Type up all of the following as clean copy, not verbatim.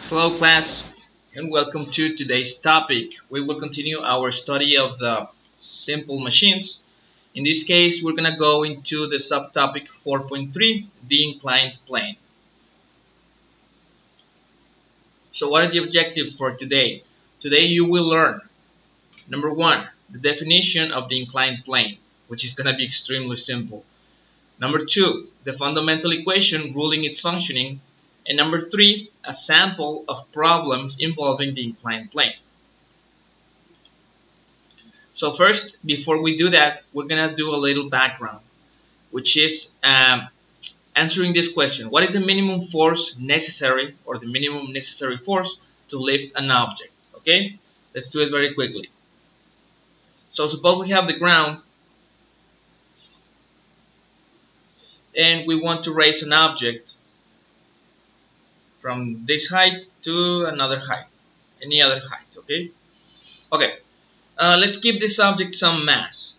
Hello, class, and welcome to today's topic. We will continue our study of the simple machines. In this case, we're going to go into the subtopic 4.3, the inclined plane. So, what is the objective for today? Today, you will learn number one, the definition of the inclined plane, which is going to be extremely simple. Number two, the fundamental equation ruling its functioning. And number three, a sample of problems involving the inclined plane. So first, before we do that, we're going to do a little background, which is answering this question. What is the minimum force necessary or the minimum necessary force to lift an object? Okay, let's do it very quickly. So suppose we have the ground and we want to raise an object from this height to another height, any other height, okay? Okay, let's give this object some mass.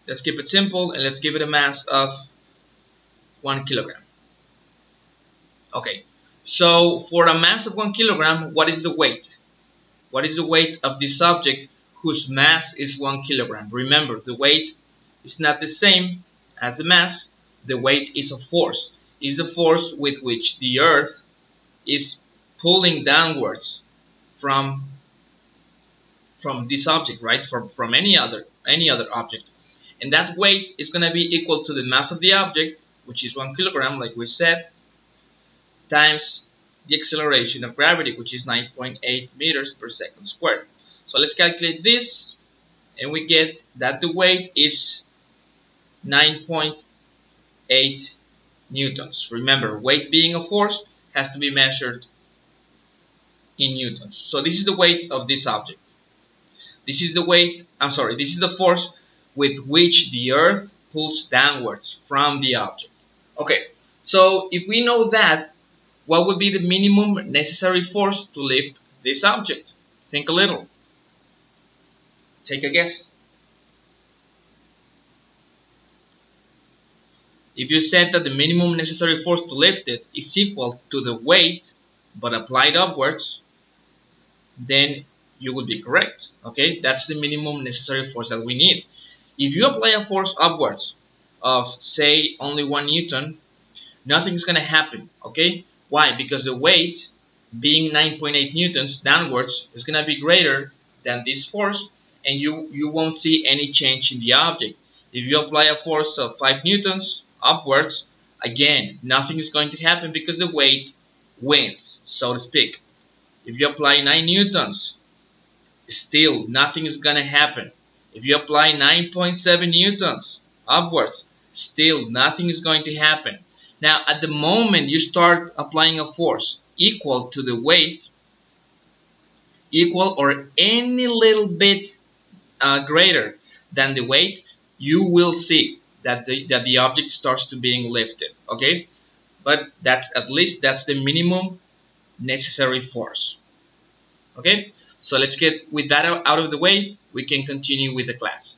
Let's keep it simple and let's give it a mass of 1 kilogram. Okay, so for a mass of 1 kilogram, what is the weight? What is the weight of this object whose mass is 1 kilogram? Remember, the weight is not the same as the mass. The weight is a force. It's the force with which the earth is pulling downwards from this object, right? From any other object. And that weight is going to be equal to the mass of the object, which is 1 kilogram, like we said, times the acceleration of gravity, which is 9.8 meters per second squared. So let's calculate this, and we get that the weight is 9.8 newtons. Remember, weight being a force has to be measured in newtons. So this is the weight of this object. This is the weight, this is the force with which the earth pulls downwards from the object. Okay, so if we know that, what would be the minimum necessary force to lift this object? Think a little. Take a guess. If you said that the minimum necessary force to lift it is equal to the weight but applied upwards, then you would be correct. Okay, that's the minimum necessary force that we need. If you apply a force upwards of, say, only 1 Newton, nothing's going to happen. Okay, why? Because the weight, being 9.8 newtons downwards, is going to be greater than this force, and you won't see any change in the object. If you apply a force of 5 newtons upwards, again, nothing is going to happen because the weight wins, so to speak. If you apply 9 newtons, still nothing is going to happen. If you apply 9.7 newtons upwards, still nothing is going to happen. Now, at the moment you start applying a force equal to the weight, equal or any little bit greater than the weight, you will see that the object starts to being lifted. Okay, but that's the minimum necessary force. Okay, so let's get with that out of the way. We can continue with the class.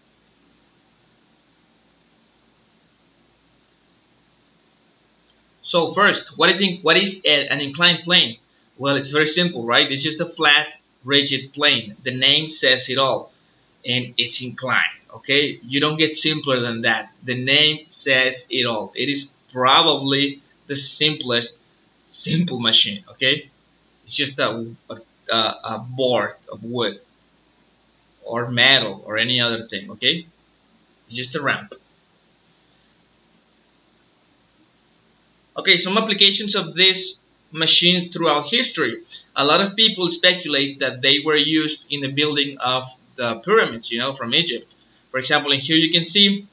So first, what is an inclined plane? Well, it's very simple, right? It's just a flat, rigid plane. The name says it all, and it's inclined. Okay, you don't get simpler than that. The name says it all. It is probably the simplest simple machine. Okay, it's just a board of wood or metal or any other thing. Okay, it's just a ramp. Okay, some applications of this machine throughout history. A lot of people speculate that they were used in the building of the pyramids, from Egypt. For example, in here you can see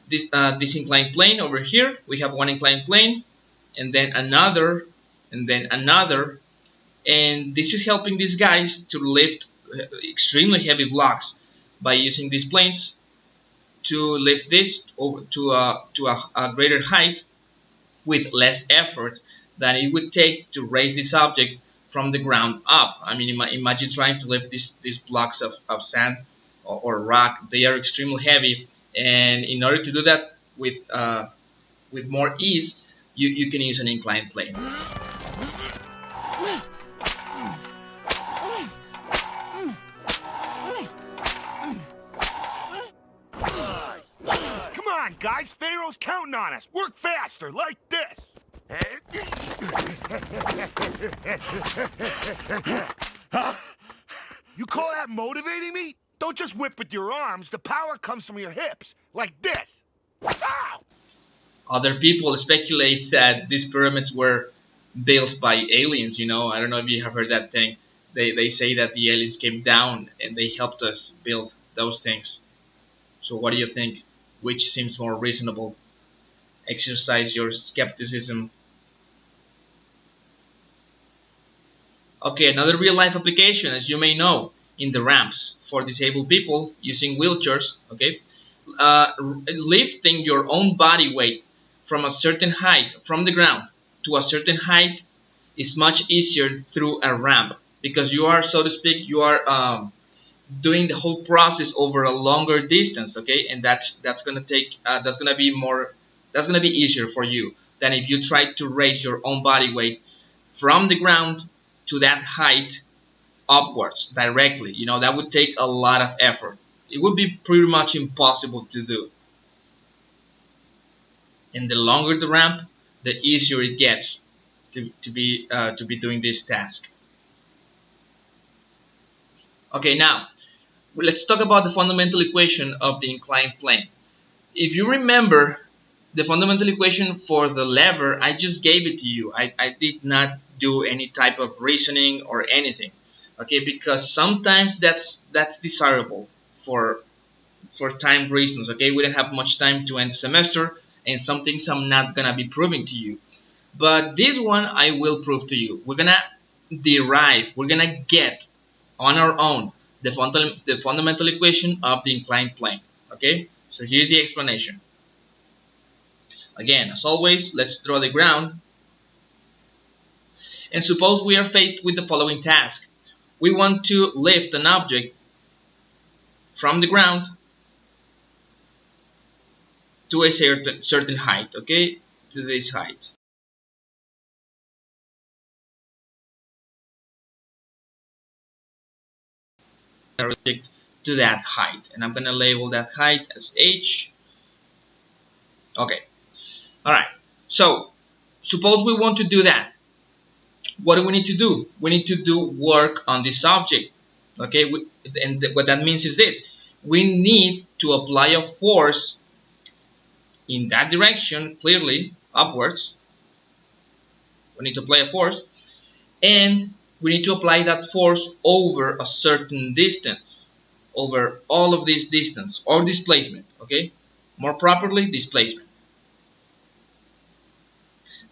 this inclined plane over here. We have one inclined plane, and then another, and then another. And this is helping these guys to lift extremely heavy blocks by using these planes to lift this over to a greater height with less effort than it would take to raise this object from the ground up. I mean, imagine trying to lift these blocks of sand or rock. They are extremely heavy, and in order to do that with more ease, you can use an inclined plane. Come on, guys. Pharaoh's counting on us. Work faster, like this. You call that motivating me? Don't just whip with your arms. The power comes from your hips, like this. Ow! Other people speculate that these pyramids were built by aliens, you know. I don't know if you have heard that thing. They say that the aliens came down and they helped us build those things. So what do you think? Which seems more reasonable? Exercise your skepticism. Okay, another real-life application, as you may know, in the ramps for disabled people using wheelchairs. Okay, lifting your own body weight from a certain height from the ground to a certain height is much easier through a ramp, because you are, so to speak, you are doing the whole process over a longer distance. Okay, and that's gonna take that's gonna be more, that's gonna be easier for you than if you try to raise your own body weight from the ground to that height upwards directly. You know, that would take a lot of effort. It would be pretty much impossible to do. And the longer the ramp, the easier it gets to be doing this task. Okay, now let's talk about the fundamental equation of the inclined plane. If you remember the fundamental equation for the lever, I just gave it to you. I did not do any type of reasoning or anything. Okay, because sometimes that's desirable for time reasons. Okay, we don't have much time to end the semester, and some things I'm not gonna be proving to you. But this one I will prove to you. We're gonna derive, we're gonna get on our own the fundamental equation of the inclined plane. Okay, so here's the explanation. Again, as always, let's draw the ground. And suppose we are faced with the following task. We want to lift an object from the ground to a certain height, okay, to this height. Object to that height, and I'm going to label that height as h. Okay, all right. So suppose we want to do that. What do we need to do? We need to do work on this object. Okay, what that means is this: we need to apply a force in that direction, clearly upwards. We need to apply a force, and we need to apply that force over a certain distance, over all of this distance, or displacement. Okay, more properly, displacement.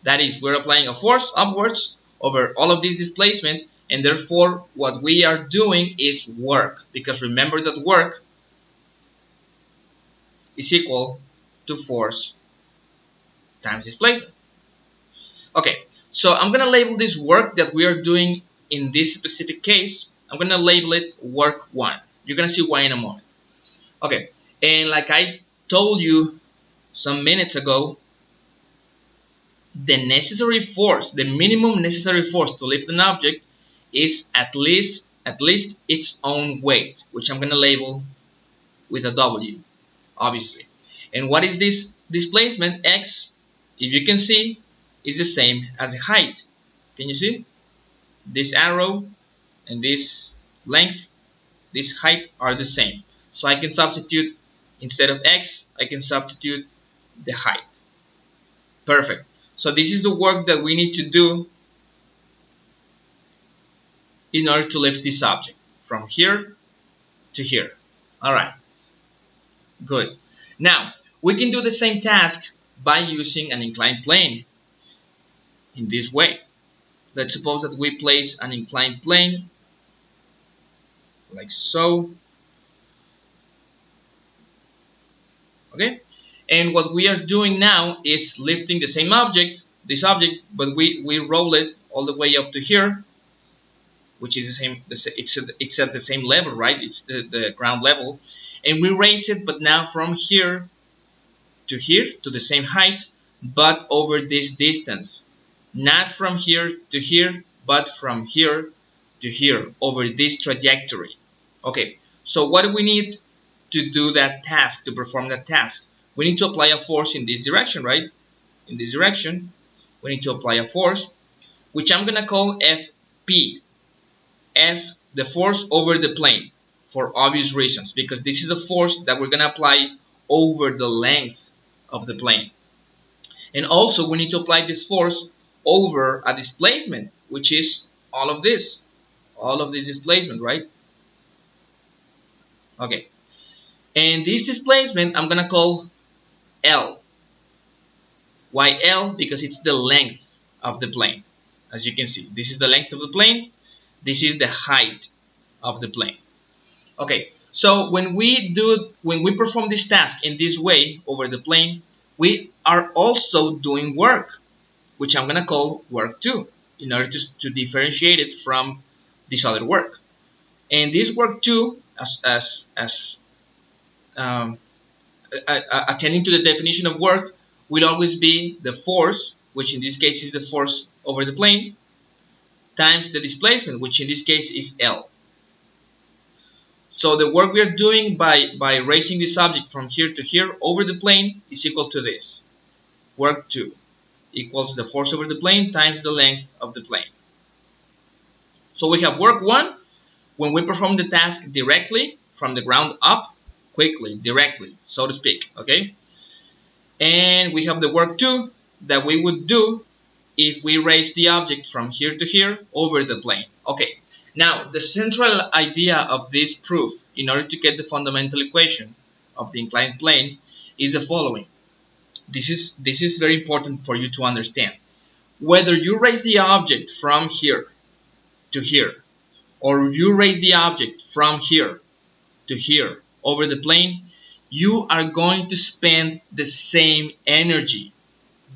That is, we're applying a force upwards over all of this displacement, and therefore what we are doing is work, because remember that work is equal to force times displacement. Okay, so I'm gonna label this work that we are doing in this specific case. I'm gonna label it work 1. You're gonna see why in a moment. Okay, and like I told you some minutes ago, the necessary force, the minimum necessary force to lift an object is at least its own weight, which I'm going to label with a W, obviously. And what is this displacement? X, if you can see, is the same as the height. Can you see? This arrow and this length, this height are the same. So I can substitute, instead of X, I can substitute the height. Perfect. So this is the work that we need to do in order to lift this object from here to here. All right, good. Now, we can do the same task by using an inclined plane in this way. Let's suppose that we place an inclined plane like so. Okay? And what we are doing now is lifting the same object, this object, but we roll it all the way up to here, which is the same, it's at the same level, right? It's the ground level. And we raise it, but now from here to the same height, but over this distance. Not from here to here, but from here to here over this trajectory. Okay, so what do we need to do that task, to perform that task? We need to apply a force in this direction, right? In this direction, we need to apply a force, which I'm gonna call Fp. F, the force over the plane, for obvious reasons, because this is the force that we're gonna apply over the length of the plane. And also we need to apply this force over a displacement, which is all of this displacement, right? Okay, and this displacement I'm gonna call L. Why L? Because it's the length of the plane. As you can see, this is the length of the plane, this is the height of the plane. Okay, so when we perform this task in this way over the plane, we are also doing work, which I'm gonna call work 2, in order to differentiate it from this other work. And this work 2, attending to the definition of work, will always be the force, which in this case is the force over the plane, times the displacement, which in this case is L. So the work we are doing by raising this object from here to here over the plane is equal to this. Work 2 equals the force over the plane times the length of the plane. So we have work 1 when we perform the task directly from the ground up, quickly, directly, so to speak, okay? And we have the work 2 that we would do if we raise the object from here to here over the plane. Okay, now the central idea of this proof, in order to get the fundamental equation of the inclined plane, is the following. This is very important for you to understand. Whether you raise the object from here to here, or you raise the object from here to here over the plane, you are going to spend the same energy.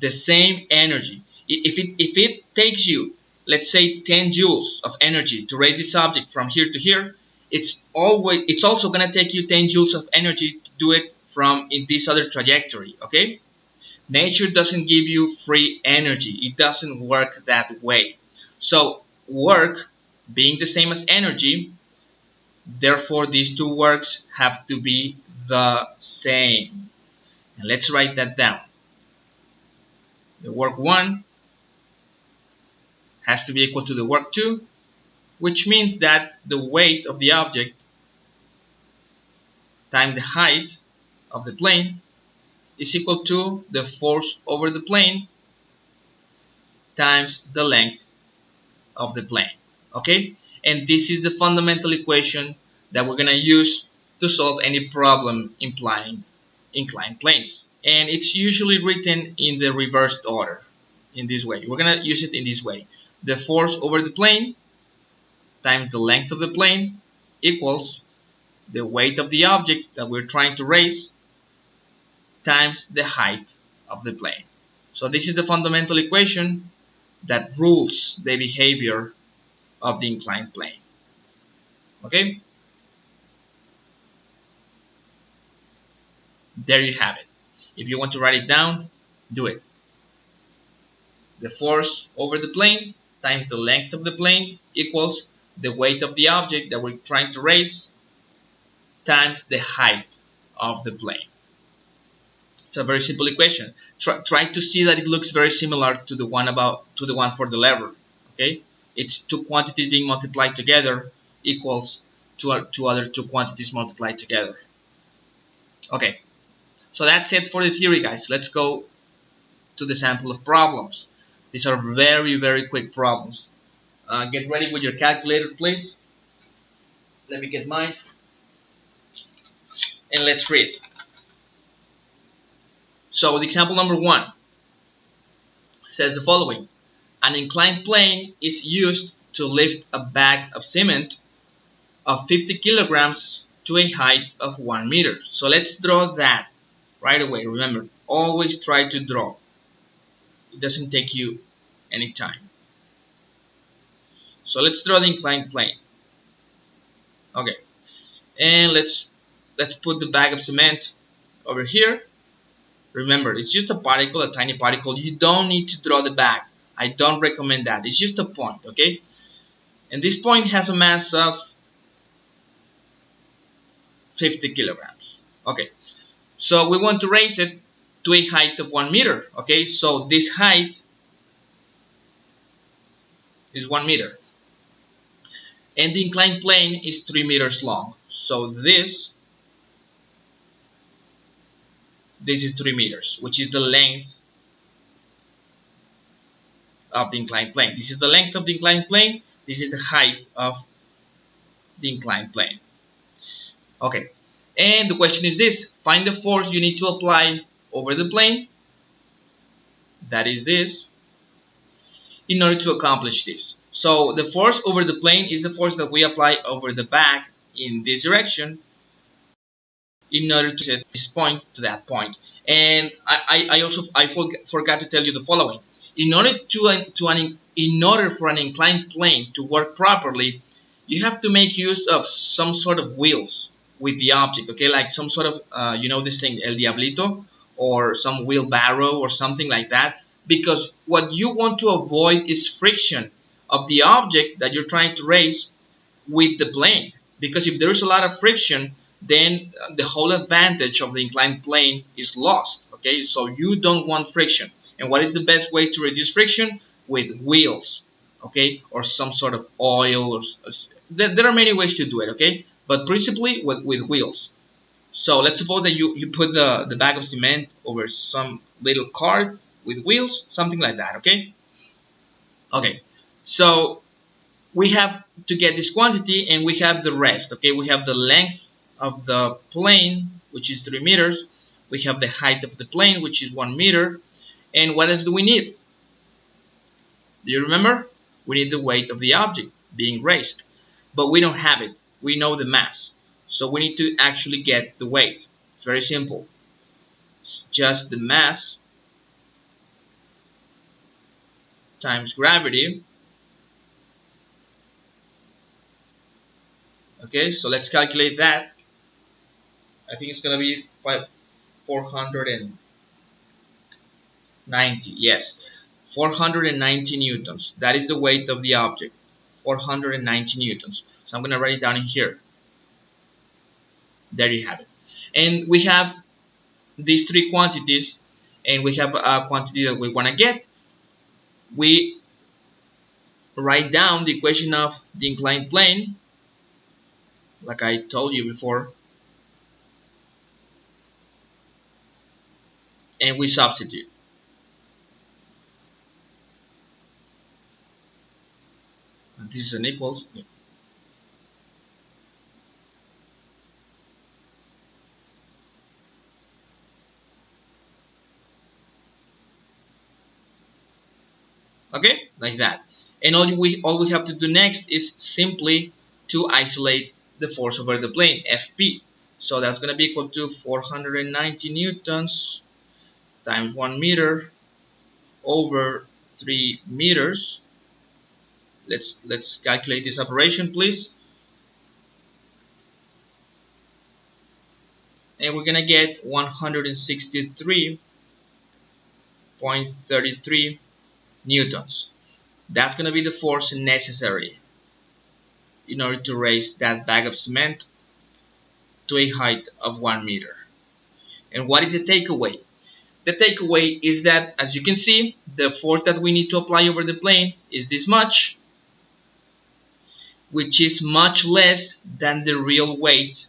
The same energy. If it takes you, let's say, 10 joules of energy to raise this object from here to here, it's also going to take you 10 joules of energy to do it from in this other trajectory, okay? Nature doesn't give you free energy. It doesn't work that way. So work being the same as energy, therefore these two works have to be the same. And let's write that down. The work 1 has to be equal to the work 2, which means that the weight of the object times the height of the plane is equal to the force over the plane times the length of the plane. Okay? And this is the fundamental equation that we're going to use to solve any problem implying inclined planes. And it's usually written in the reversed order, in this way. We're going to use it in this way. The force over the plane times the length of the plane equals the weight of the object that we're trying to raise times the height of the plane. So this is the fundamental equation that rules the behavior of the inclined plane. Okay? There you have it. If you want to write it down, do it. The force over the plane times the length of the plane equals the weight of the object that we're trying to raise times the height of the plane. It's a very simple equation. Try to see that it looks very similar to the one for the lever. Okay, it's two quantities being multiplied together equals two other two quantities multiplied together. Okay, so that's it for the theory, guys. Let's go to the sample of problems. These are very, very quick problems. Get ready with your calculator, please. Let me get mine. And let's read. So the example number 1 says the following. An inclined plane is used to lift a bag of cement of 50 kilograms to a height of 1 meter. So let's draw that right away. Remember, always try to draw. It doesn't take you any time. So let's draw the inclined plane. Okay, and let's put the bag of cement over here. Remember, it's just a particle, a tiny particle. You don't need to draw the bag. I don't recommend that. It's just a point, okay? And this point has a mass of 50 kilograms. Okay, so we want to raise it to a height of 1 meter. Okay, so this height is 1 meter. And the inclined plane is 3 meters long. So this is 3 meters, which is the length of the inclined plane. This is the length of the inclined plane. This is the height of the inclined plane. Okay, and the question is this: find the force you need to apply over the plane, that is this, in order to accomplish this. So the force over the plane is the force that we apply over the back in this direction in order to set this point to that point. And I also forgot to tell you the following: in order for an inclined plane to work properly, you have to make use of some sort of wheels with the object, okay, like some sort of you know this thing, El Diablito, or some wheelbarrow or something like that, because what you want to avoid is friction of the object that you're trying to raise with the plane, because if there is a lot of friction, then the whole advantage of the inclined plane is lost. Okay, so you don't want friction. And what is the best way to reduce friction? With wheels, okay, or some sort of oil, or there are many ways to do it, okay, but principally with wheels. So let's suppose that you put the bag of cement over some little cart with wheels, something like that, okay. Okay, so we have to get this quantity, and we have the rest, okay. We have the length of the plane, which is 3 meters. We have the height of the plane, which is 1 meter. And what else do we need? Do you remember? We need the weight of the object being raised, but we don't have it. We know the mass, so we need to actually get the weight. It's very simple. It's just the mass times gravity. Okay, so let's calculate that. I think it's gonna be 490. Yes, 490 newtons. That is the weight of the object. 490 newtons. So I'm gonna write it down in here. There you have it. And we have these three quantities, and we have a quantity that we want to get. We write down the equation of the inclined plane, like I told you before, and we substitute. And this is an equals. Okay, like that. And all we have to do next is simply to isolate the force over the plane, Fp. So that's going to be equal to 490 newtons times 1 meter over 3 meters. Let's calculate this operation, please. And we're going to get 163.33 newtons. That's going to be the force necessary in order to raise that bag of cement to a height of 1 meter. And what is the takeaway? The takeaway is that, as you can see, the force that we need to apply over the plane is this much, which is much less than the real weight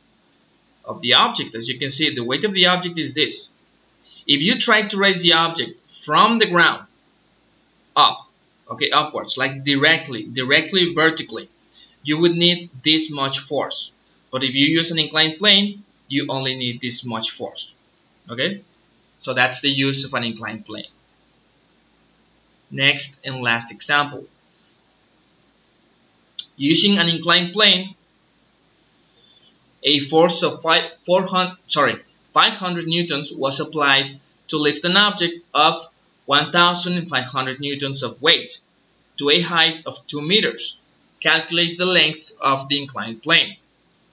of the object. As you can see, the weight of the object is this. If you try to raise the object from the ground up, okay, upwards, like directly vertically, you would need this much force. But if you use an inclined plane, you only need this much force. Okay, so that's the use of an inclined plane. Next and last example. Using an inclined plane, a force of 500 newtons was applied to lift an object of 1,500 newtons of weight to a height of 2 meters. Calculate the length of the inclined plane.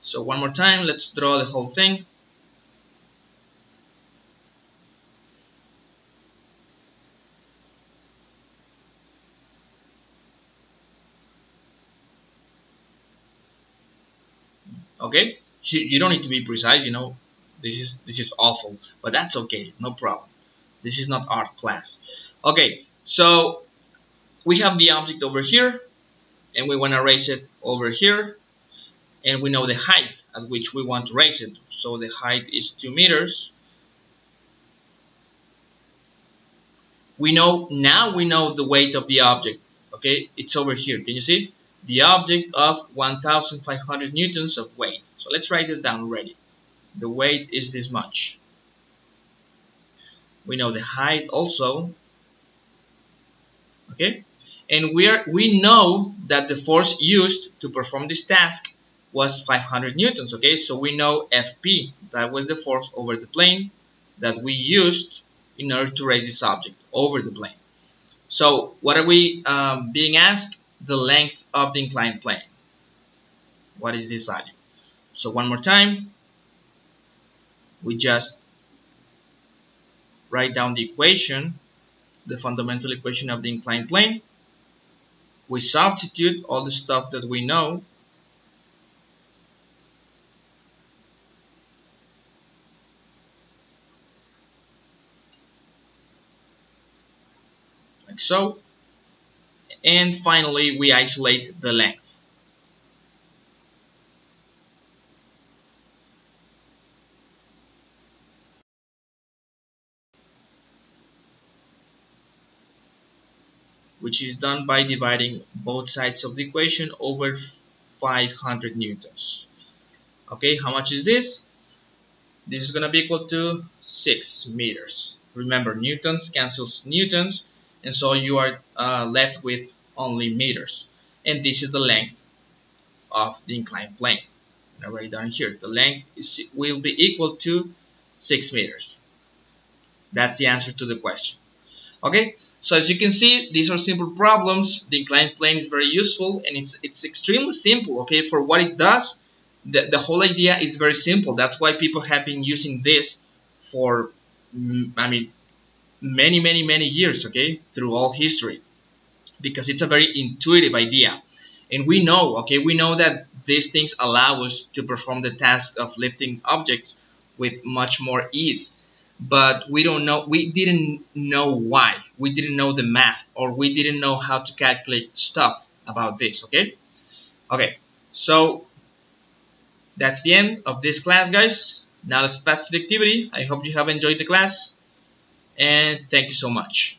So one more time, let's draw the whole thing. Okay, you don't need to be precise. This is awful, but that's okay, no problem. This is not art class. Okay, so we have the object over here, and we want to raise it over here, and we know the height at which we want to raise it. So the height is 2 meters. We know the weight of the object. Okay, it's over here. Can you see the object of 1,500 newtons of weight? So let's write it down already. The weight is this much. We know the height also. Okay, and we know that the force used to perform this task was 500 newtons. Okay, so we know Fp, that was the force over the plane that we used in order to raise this object over the plane. So what are we being asked? The length of the inclined plane. What is this value? So one more time, we just write down the equation, the fundamental equation of the inclined plane. We substitute all the stuff that we know. Like so. And finally, we isolate the length. Which is done by dividing both sides of the equation over 500 newtons. Okay, how much is this? This is going to be equal to 6 meters. Remember, newtons cancels newtons, and so you are left with only meters. And this is the length of the inclined plane. And I write it down here. The length will be equal to 6 meters. That's the answer to the question. Okay, so as you can see, these are simple problems. The inclined plane is very useful, and it's extremely simple. Okay, for what it does, the whole idea is very simple. That's why people have been using this for, I mean, many years. Okay, through all history, because it's a very intuitive idea, and we know. Okay, we know that these things allow us to perform the task of lifting objects with much more ease, but we didn't know why. We didn't know the math, or we didn't know how to calculate stuff about this. Okay, so that's the end of this class, guys. Now let's pass to the activity. I hope you have enjoyed the class, and thank you so much.